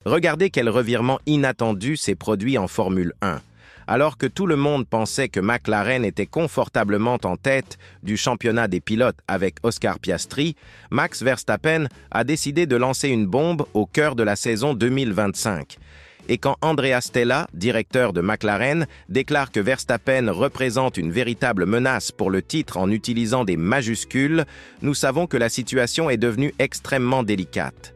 Regardez quel revirement inattendu s'est produit en Formule 1. Alors que tout le monde pensait que McLaren était confortablement en tête du championnat des pilotes avec Oscar Piastri, Max Verstappen a décidé de lancer une bombe au cœur de la saison 2025. Et quand Andrea Stella, directeur de McLaren, déclare que Verstappen représente une véritable menace pour le titre en utilisant des majuscules, nous savons que la situation est devenue extrêmement délicate.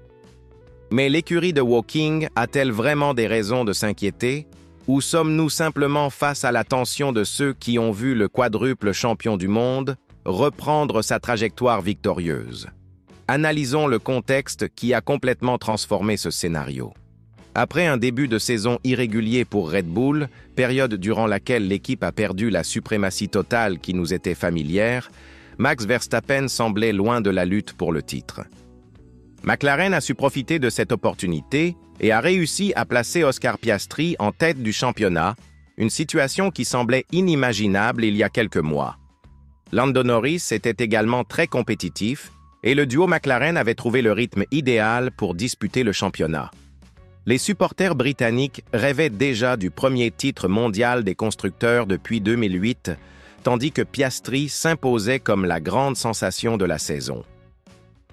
Mais l'écurie de Woking a-t-elle vraiment des raisons de s'inquiéter? Ou sommes-nous simplement face à l'attention de ceux qui ont vu le quadruple champion du monde reprendre sa trajectoire victorieuse? Analysons le contexte qui a complètement transformé ce scénario. Après un début de saison irrégulier pour Red Bull, période durant laquelle l'équipe a perdu la suprématie totale qui nous était familière, Max Verstappen semblait loin de la lutte pour le titre. McLaren a su profiter de cette opportunité et a réussi à placer Oscar Piastri en tête du championnat, une situation qui semblait inimaginable il y a quelques mois. Lando Norris était également très compétitif et le duo McLaren avait trouvé le rythme idéal pour disputer le championnat. Les supporters britanniques rêvaient déjà du premier titre mondial des constructeurs depuis 2008, tandis que Piastri s'imposait comme la grande sensation de la saison.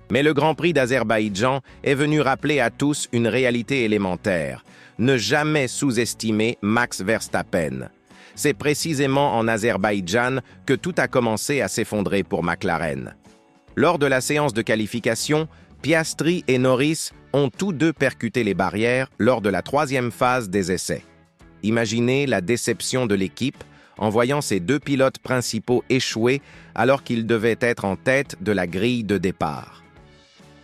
Mais le Grand Prix d'Azerbaïdjan est venu rappeler à tous une réalité élémentaire: ne jamais sous-estimer Max Verstappen. C'est précisément en Azerbaïdjan que tout a commencé à s'effondrer pour McLaren. Lors de la séance de qualification, Piastri et Norris ont tous deux percuté les barrières lors de la troisième phase des essais. Imaginez la déception de l'équipe en voyant ses deux pilotes principaux échouer alors qu'ils devaient être en tête de la grille de départ.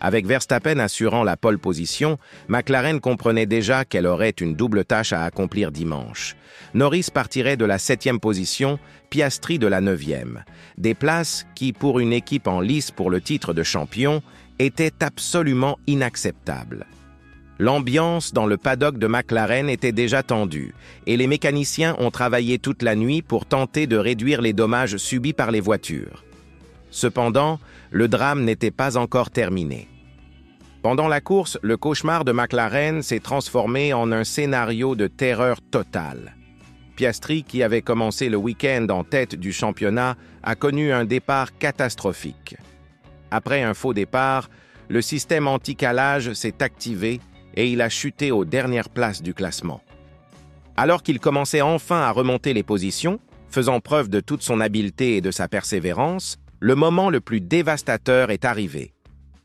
Avec Verstappen assurant la pole position, McLaren comprenait déjà qu'elle aurait une double tâche à accomplir dimanche. Norris partirait de la 7e position, Piastri de la 9e. Des places qui, pour une équipe en lice pour le titre de champion, étaient absolument inacceptables. L'ambiance dans le paddock de McLaren était déjà tendue, et les mécaniciens ont travaillé toute la nuit pour tenter de réduire les dommages subis par les voitures. Cependant, le drame n'était pas encore terminé. Pendant la course, le cauchemar de McLaren s'est transformé en un scénario de terreur totale. Piastri, qui avait commencé le week-end en tête du championnat, a connu un départ catastrophique. Après un faux départ, le système anti-calage s'est activé et il a chuté aux dernières places du classement. Alors qu'il commençait enfin à remonter les positions, faisant preuve de toute son habileté et de sa persévérance, le moment le plus dévastateur est arrivé.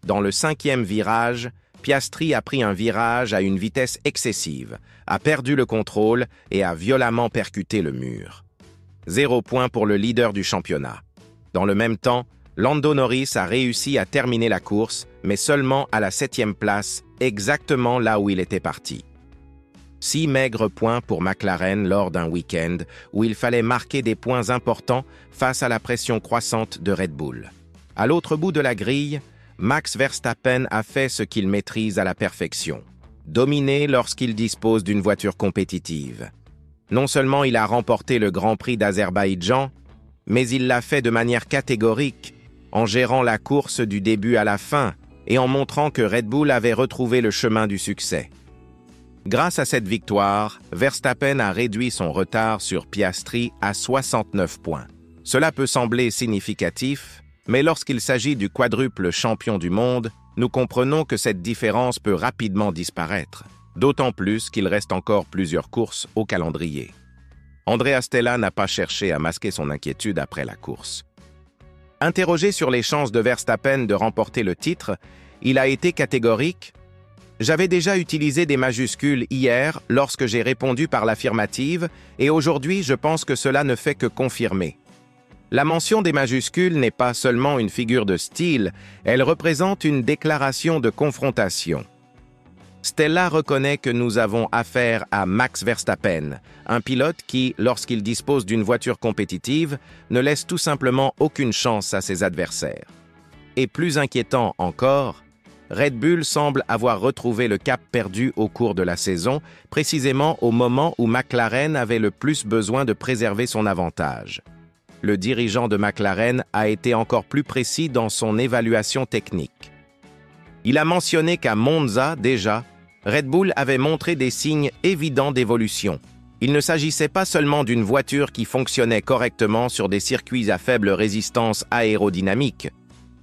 Dans le 5e virage, Piastri a pris un virage à une vitesse excessive, a perdu le contrôle et a violemment percuté le mur. 0 point pour le leader du championnat. Dans le même temps, Lando Norris a réussi à terminer la course, mais seulement à la 7e place, exactement là où il était parti. 6 maigres points pour McLaren lors d'un week-end où il fallait marquer des points importants face à la pression croissante de Red Bull. À l'autre bout de la grille, Max Verstappen a fait ce qu'il maîtrise à la perfection: dominer lorsqu'il dispose d'une voiture compétitive. Non seulement il a remporté le Grand Prix d'Azerbaïdjan, mais il l'a fait de manière catégorique, en gérant la course du début à la fin et en montrant que Red Bull avait retrouvé le chemin du succès. Grâce à cette victoire, Verstappen a réduit son retard sur Piastri à 69 points. Cela peut sembler significatif, mais lorsqu'il s'agit du quadruple champion du monde, nous comprenons que cette différence peut rapidement disparaître, d'autant plus qu'il reste encore plusieurs courses au calendrier. Andrea Stella n'a pas cherché à masquer son inquiétude après la course. Interrogé sur les chances de Verstappen de remporter le titre, il a été catégorique: « J'avais déjà utilisé des majuscules hier lorsque j'ai répondu par l'affirmative et aujourd'hui je pense que cela ne fait que confirmer. La mention des majuscules n'est pas seulement une figure de style, elle représente une déclaration de confrontation. » Stella reconnaît que nous avons affaire à Max Verstappen, un pilote qui, lorsqu'il dispose d'une voiture compétitive, ne laisse tout simplement aucune chance à ses adversaires. Et plus inquiétant encore, Red Bull semble avoir retrouvé le cap perdu au cours de la saison, précisément au moment où McLaren avait le plus besoin de préserver son avantage. Le dirigeant de McLaren a été encore plus précis dans son évaluation technique. Il a mentionné qu'à Monza, déjà, Red Bull avait montré des signes évidents d'évolution. Il ne s'agissait pas seulement d'une voiture qui fonctionnait correctement sur des circuits à faible résistance aérodynamique.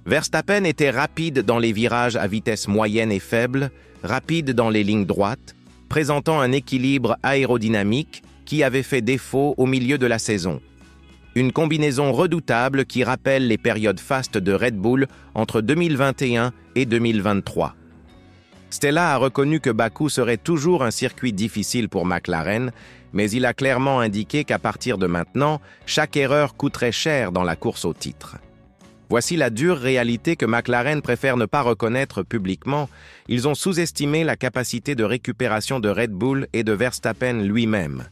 Verstappen était rapide dans les virages à vitesse moyenne et faible, rapide dans les lignes droites, présentant un équilibre aérodynamique qui avait fait défaut au milieu de la saison. Une combinaison redoutable qui rappelle les périodes fastes de Red Bull entre 2021 et 2023. Stella a reconnu que Bakou serait toujours un circuit difficile pour McLaren, mais il a clairement indiqué qu'à partir de maintenant, chaque erreur coûterait cher dans la course au titre. Voici la dure réalité que McLaren préfère ne pas reconnaître publiquement. Ils ont sous-estimé la capacité de récupération de Red Bull et de Verstappen lui-même.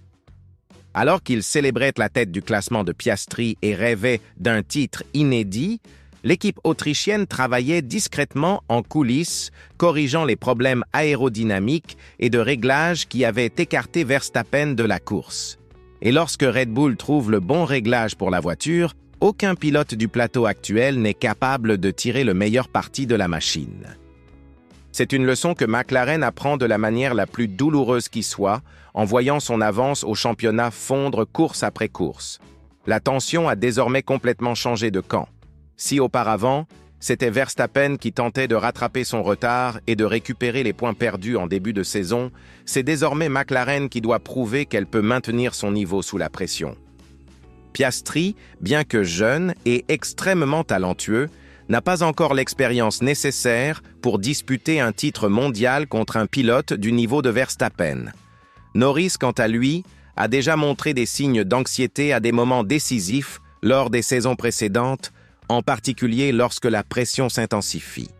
Alors qu'ils célébraient la tête du classement de Piastri et rêvaient d'un titre inédit, l'équipe autrichienne travaillait discrètement en coulisses, corrigeant les problèmes aérodynamiques et de réglage qui avaient écarté Verstappen de la course. Et lorsque Red Bull trouve le bon réglage pour la voiture, aucun pilote du plateau actuel n'est capable de tirer le meilleur parti de la machine. C'est une leçon que McLaren apprend de la manière la plus douloureuse qui soit, en voyant son avance au championnat fondre course après course. La tension a désormais complètement changé de camp. Si auparavant, c'était Verstappen qui tentait de rattraper son retard et de récupérer les points perdus en début de saison, c'est désormais McLaren qui doit prouver qu'elle peut maintenir son niveau sous la pression. Piastri, bien que jeune et extrêmement talentueux, n'a pas encore l'expérience nécessaire pour disputer un titre mondial contre un pilote du niveau de Verstappen. Norris, quant à lui, a déjà montré des signes d'anxiété à des moments décisifs lors des saisons précédentes, en particulier lorsque la pression s'intensifie.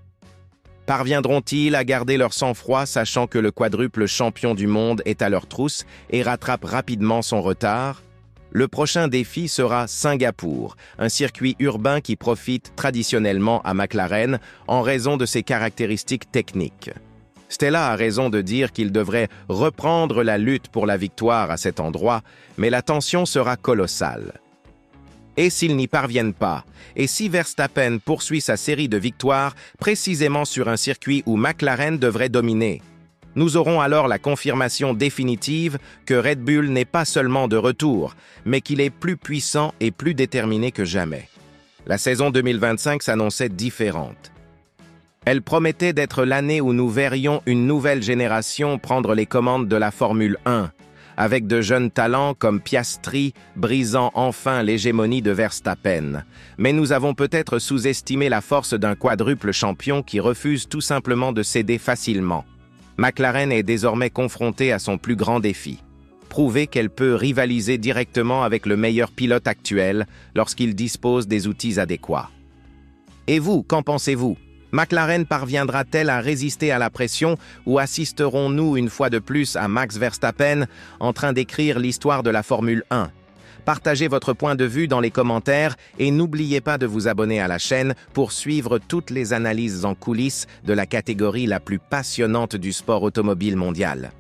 Parviendront-ils à garder leur sang-froid sachant que le quadruple champion du monde est à leur trousse et rattrape rapidement son retard? Le prochain défi sera Singapour, un circuit urbain qui profite traditionnellement à McLaren en raison de ses caractéristiques techniques. Stella a raison de dire qu'il devrait reprendre la lutte pour la victoire à cet endroit, mais la tension sera colossale. Et s'ils n'y parviennent pas, et si Verstappen poursuit sa série de victoires précisément sur un circuit où McLaren devrait dominer? Nous aurons alors la confirmation définitive que Red Bull n'est pas seulement de retour, mais qu'il est plus puissant et plus déterminé que jamais. La saison 2025 s'annonçait différente. Elle promettait d'être l'année où nous verrions une nouvelle génération prendre les commandes de la Formule 1, avec de jeunes talents comme Piastri brisant enfin l'hégémonie de Verstappen. Mais nous avons peut-être sous-estimé la force d'un quadruple champion qui refuse tout simplement de céder facilement. McLaren est désormais confrontée à son plus grand défi. Prouver qu'elle peut rivaliser directement avec le meilleur pilote actuel lorsqu'il dispose des outils adéquats. Et vous, qu'en pensez-vous? McLaren parviendra-t-elle à résister à la pression ou assisterons-nous une fois de plus à Max Verstappen en train d'écrire l'histoire de la Formule 1? Partagez votre point de vue dans les commentaires et n'oubliez pas de vous abonner à la chaîne pour suivre toutes les analyses en coulisses de la catégorie la plus passionnante du sport automobile mondial.